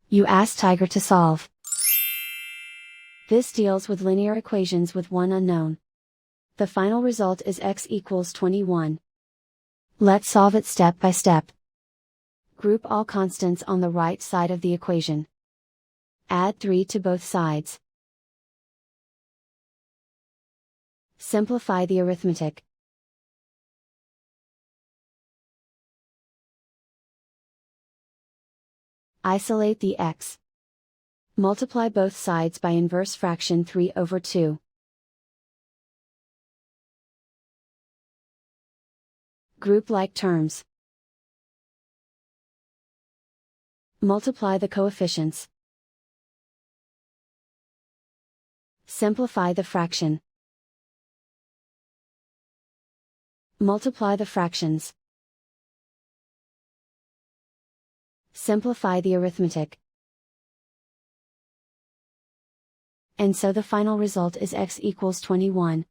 You ask Tiger to solve. This deals with linear equations with one unknown. The final result is x equals 21. Let's solve it step by step. Group all constants on the right side of the equation. Add 3 to both sides. Simplify the arithmetic. Isolate the x. Multiply both sides by inverse fraction 3/2. Group like terms. Multiply the coefficients. Simplify the fraction. Multiply the fractions. Simplify the arithmetic. And so the final result is x equals 21.